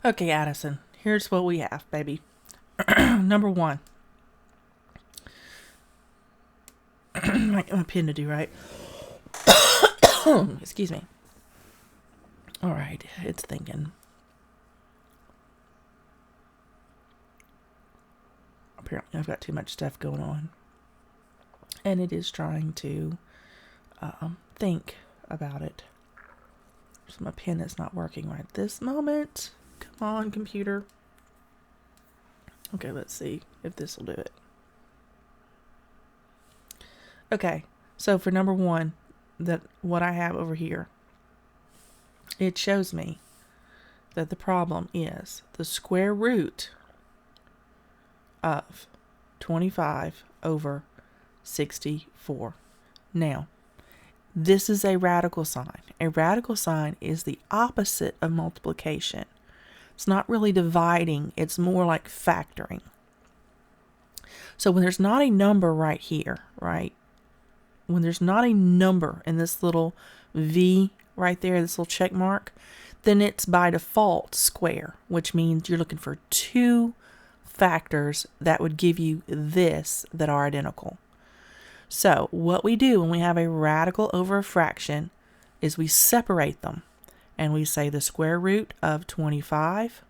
Okay, Addison, here's what we have, baby. Number one. My pen to do, right? Excuse me. All right, it's thinking. Apparently, I've got too much stuff going on. And it is trying to think about it. So my pen is not working right this moment. Come on, computer. Okay, let's see if this will do it. Okay, so for number one, that what I have over here, it shows me that the problem is the square root of 25 over 64. Now, this is a radical sign. A radical sign is the opposite of multiplication. It's not really dividing, it's more like factoring. So when there's not a number right here, right? When there's not a number in this little V right there, this little check mark, then it's by default square, which means you're looking for two factors that would give you this that are identical. So what we do when we have a radical over a fraction is we separate them and we say the square root of 25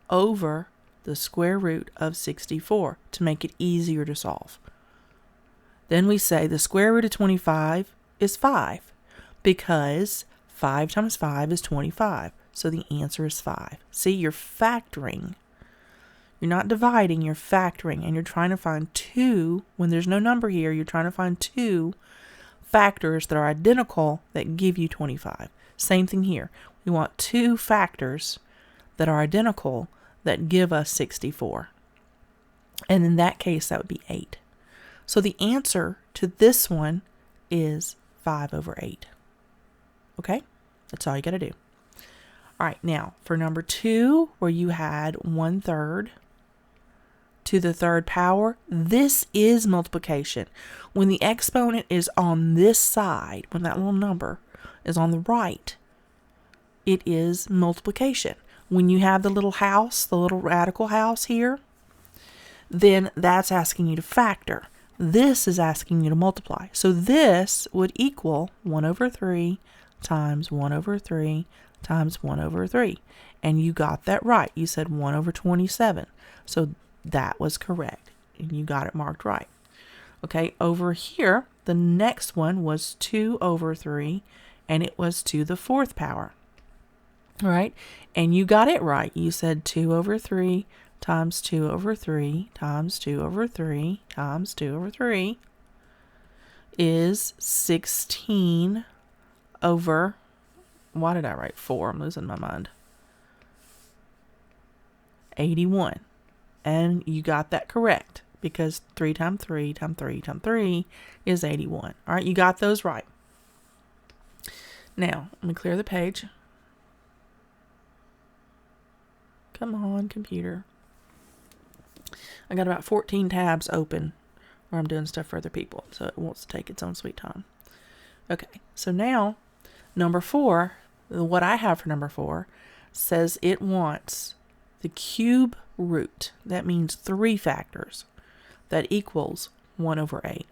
over the square root of 64 to make it easier to solve. Then we say the square root of 25 is 5 because 5 times 5 is 25. So the answer is 5. See, you're factoring. You're not dividing, you're factoring, and you're trying to find two, when there's no number here, you're trying to find two factors that are identical that give you 25. Same thing here. We want two factors that are identical that give us 64. And in that case, that would be 8. So the answer to this one is 5 over 8. Okay? That's all you got to do. All right, now for number 2, where you had 1/3 to the third power, this is multiplication. When the exponent is on this side, when that little number is on the right, it is multiplication. When you have the little house, the little radical house here, then that's asking you to factor. This is asking you to multiply. So this would equal 1/3 times 1/3 times 1/3. And you got that right. You said 1/27. So that was correct. And you got it marked right. Okay, over here, the next one was 2/3, and it was to the fourth power. All right, and you got it right. You said 2/3 times 2/3 times 2/3 times 2/3 is 16 over, why did I write 4? I'm losing my mind. 81. And you got that correct because 3 times 3 times 3 times 3 is 81. All right, you got those right. Now, let me clear the page. Come on, computer. I got about 14 tabs open where I'm doing stuff for other people, so it wants to take its own sweet time. Okay, so now, number 4, what I have for number 4, says it wants the cube root. That means 3 factors. That equals 1/8.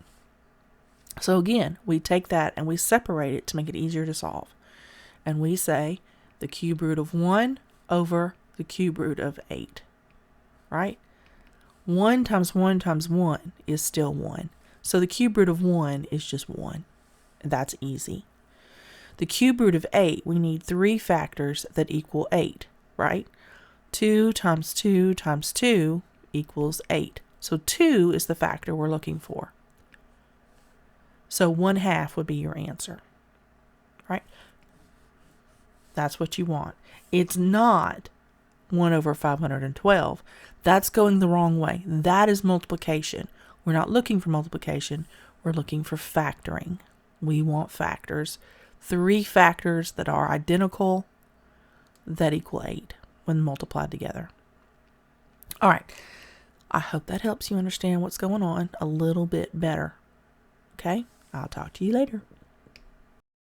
So again, we take that and we separate it to make it easier to solve. And we say the cube root of 1 over the cube root of 8. Right? 1 times 1 times 1 is still 1. So the cube root of 1 is just 1. That's easy. The cube root of 8, we need 3 factors that equal 8, right? 2 times 2 times 2 equals 8. So 2 is the factor we're looking for. So 1/2 would be your answer, right? That's what you want. It's not 1/512. That's going the wrong way. That is multiplication. We're not looking for multiplication. We're looking for factoring. We want factors. 3 factors that are identical that equal 8 when multiplied together. All right. I hope that helps you understand what's going on a little bit better. Okay? I'll talk to you later.